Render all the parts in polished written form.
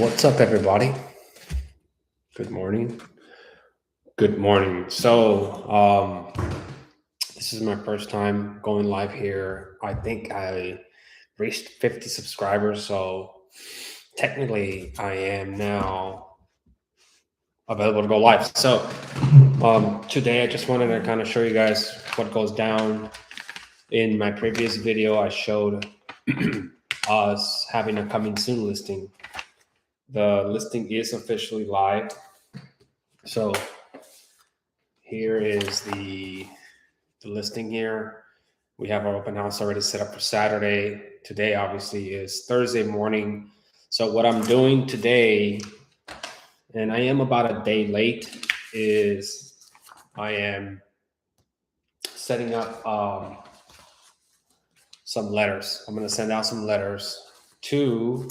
What's up, everybody? Good morning. Good morning. This is my first time going live here. I think I reached 50 subscribers, so technically I am now available to go live. Today I just wanted to kind of show you guys what goes down. In my previous video, I showed us having a coming soon listing. The listing is officially live. So here is the listing here. We have our open house already set up for Saturday. Today, obviously, is Thursday morning. So what I'm doing today, and I am about a day late, is I am setting up some letters. I'm going to send out some letters to,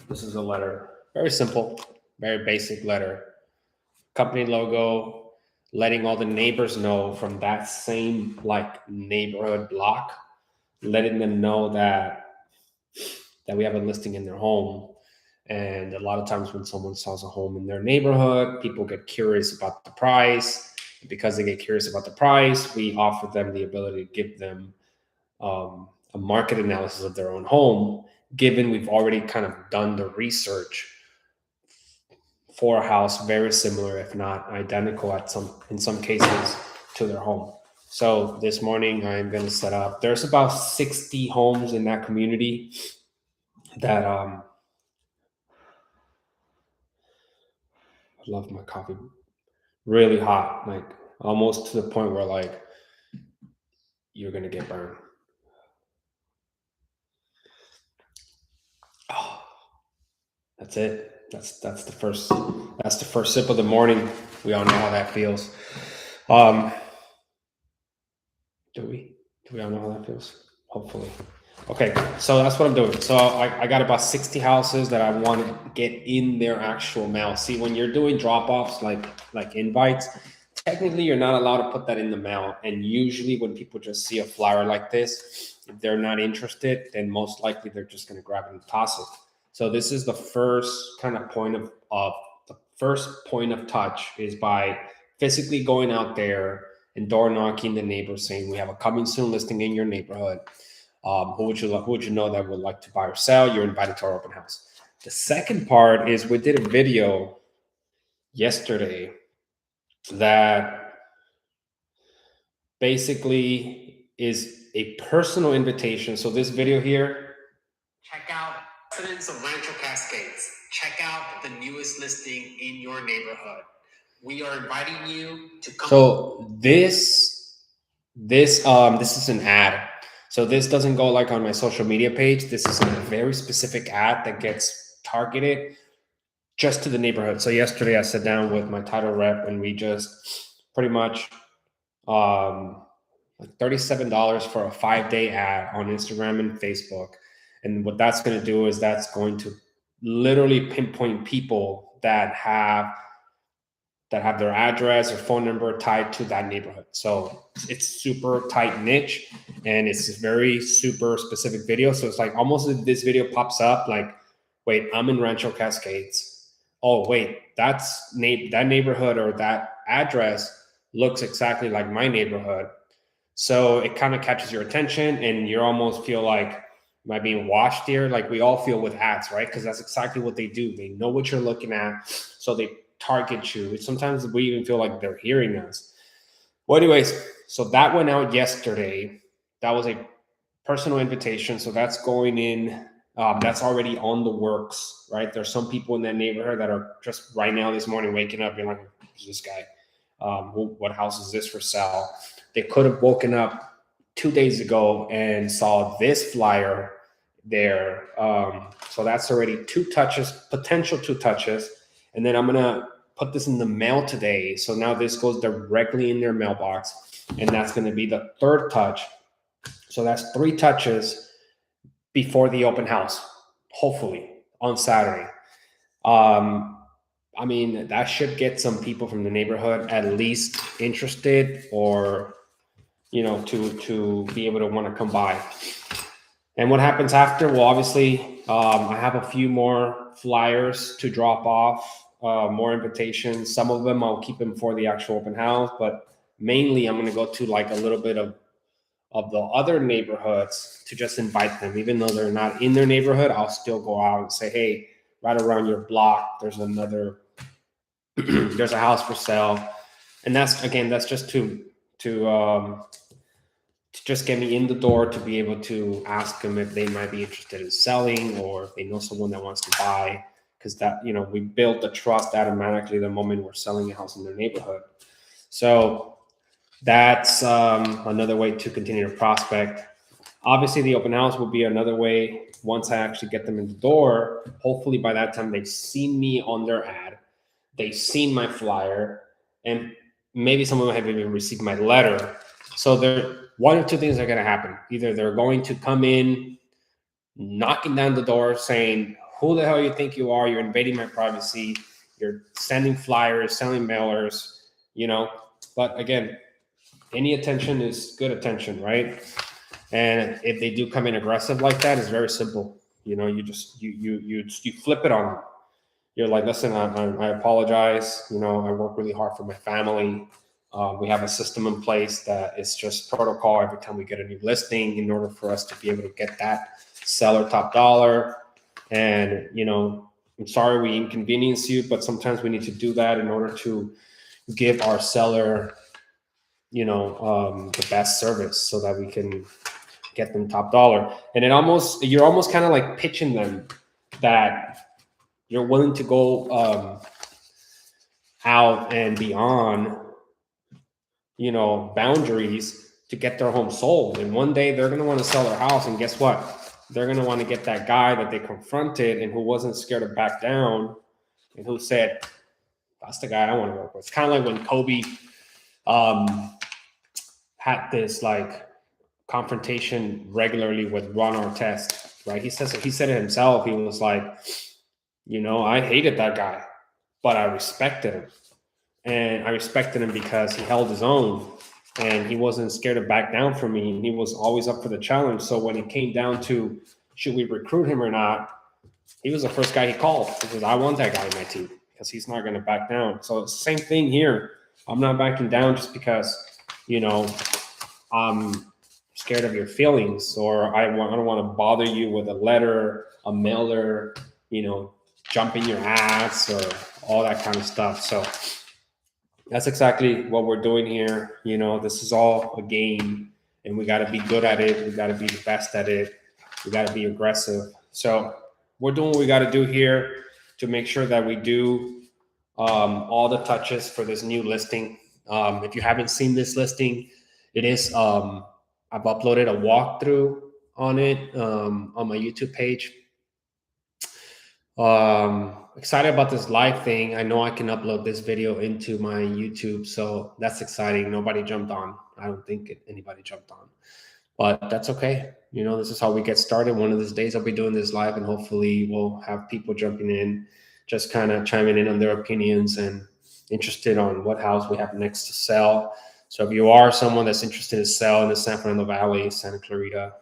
this is a letter, very simple, very basic letter. Company logo, letting all the neighbors know from that same neighborhood block, letting them know that we have a listing in their home. And a lot of times when someone sells a home in their neighborhood, people get curious about the price. Because they get curious about the price, we offer them the ability to give them a market analysis of their own home, given we've already kind of done the research for a house very similar, if not identical in some cases, to their home. So this morning I'm going to set up, there's about 60 homes in that community that I love my coffee really hot, like almost to the point where you're going to get burned. Oh, that's it. That's the first sip of the morning. We all know how that feels. Do we all know how that feels? Hopefully. Okay, so that's what I'm doing. So I got about 60 houses that I want to get in their actual mail. See, when you're doing drop-offs like invites, technically you're not allowed to put that in the mail. And usually when people just see a flyer like this, if they're not interested, then most likely they're just going to grab it and toss it. So this is the first kind of point of the first point of touch is by physically going out there and door knocking the neighbors, saying we have a coming soon listing in your neighborhood. Who would you know that would like to buy or sell? You're invited to our open house. The second part is we did a video yesterday that basically is a personal invitation. So this video here, check out Residents of Rancho Cascades. Check out the newest listing in your neighborhood. We are inviting you to come. So this is an ad. So this doesn't go like on my social media page. This is a very specific ad that gets targeted just to the neighborhood. So yesterday I sat down with my title rep and we just pretty much like $37 for a 5-day ad on Instagram and Facebook. And what that's going to do is that's going to literally pinpoint people that have their address or phone number tied to that neighborhood. So it's super tight niche and it's a very super specific video. So it's like almost if this video pops up, like, wait, I'm in Rancho Cascades. Oh, wait, that neighborhood or that address looks exactly like my neighborhood. So it kind of catches your attention and you almost feel like, am I being watched here? Like we all feel with ads, right? Because that's exactly what they do. They know what you're looking at. So they target you. Sometimes we even feel like they're hearing us. Well, anyways, so that went out yesterday. That was a personal invitation. So that's going in. That's already on the works, right? There's some people in that neighborhood that are just right now this morning waking up and like, who's this guy? What house is this for sale? They could have woken up 2 days ago and saw this flyer there. So that's already potential two touches. And then I'm going to put this in the mail today. So now this goes directly in their mailbox. And that's going to be the third touch. So that's 3 touches before the open house, hopefully on Saturday. I mean, that should get some people from the neighborhood at least interested or, to be able to want to come by. And what happens after? Well, obviously, I have a few more flyers to drop off, more invitations. Some of them I'll keep them for the actual open house, but mainly I'm going to go to like a little bit of the other neighborhoods to just invite them. Even though they're not in their neighborhood, I'll still go out and say, hey, right around your block, there's another, there's a house for sale. And that's just to just get me in the door to be able to ask them if they might be interested in selling or if they know someone that wants to buy. Because that, we build the trust automatically the moment we're selling a house in their neighborhood. So that's another way to continue to prospect. Obviously, the open house will be another way once I actually get them in the door. Hopefully, by that time, they've seen me on their ad, they've seen my flyer, and maybe some of them have even received my letter. So one or two things are going to happen. Either they're going to come in, knocking down the door, saying, "Who the hell you think you are? You're invading my privacy. You're sending flyers, selling mailers." But again, any attention is good attention, right? And if they do come in aggressive like that, it's very simple. You just you flip it on them. You're like, listen, I apologize. I work really hard for my family. We have a system in place that is just protocol every time we get a new listing in order for us to be able to get that seller top dollar. And, I'm sorry we inconvenience you, but sometimes we need to do that in order to give our seller, the best service so that we can get them top dollar. And you're almost kind of like pitching them that you're willing to go out and beyond, boundaries to get their home sold. And one day they're going to want to sell their house. And guess what? They're going to want to get that guy that they confronted and who wasn't scared to back down and who said, that's the guy I want to work with. It's kind of like when Kobe had this like confrontation regularly with Ron Artest, right? He said it himself. He was like, I hated that guy, but I respected him. And I respected him because he held his own and he wasn't scared to back down from me. And he was always up for the challenge. So when it came down to should we recruit him or not, he was the first guy he called because I want that guy in my team because he's not going to back down. So it's the same thing here. I'm not backing down just because, I'm scared of your feelings or I don't want to bother you with a letter, a mailer, jump in your ass or all that kind of stuff. So that's exactly what we're doing here. This is all a game and we got to be good at it. We got to be the best at it. We got to be aggressive. So we're doing what we got to do here to make sure that we do all the touches for this new listing. If you haven't seen this listing, it is, I've uploaded a walkthrough on it on my YouTube page. Excited about this live thing. I know I can upload this video into my YouTube, so that's exciting. Nobody jumped on. I don't think anybody jumped on, but that's okay. This is how we get started. One of these days I'll be doing this live and hopefully we'll have people jumping in, just kind of chiming in on their opinions and interested on what house we have next to sell. So if you are someone that's interested to sell in the San Fernando Valley, Santa Clarita,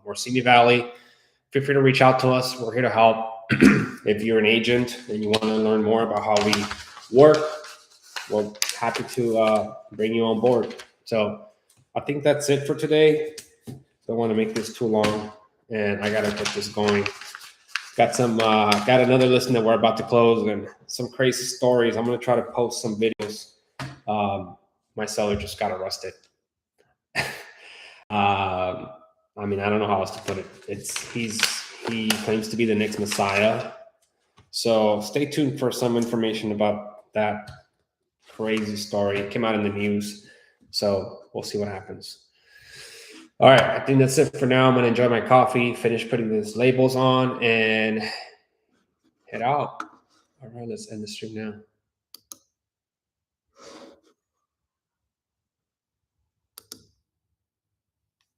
or Simi Valley, feel free to reach out to us. We're here to help. If you're an agent and you want to learn more about how we work, we're happy to bring you on board. So I think that's it for today. Don't want to make this too long, and I got to get this going. Got another listing that we're about to close and some crazy stories. I'm going to try to post some videos. My seller just got arrested. I don't know how else to put it. He claims to be the next Messiah. So stay tuned for some information about that crazy story. It came out in the news. So we'll see what happens. All right. I think that's it for now. I'm going to enjoy my coffee, finish putting these labels on, and head out. All right. Let's end the stream now.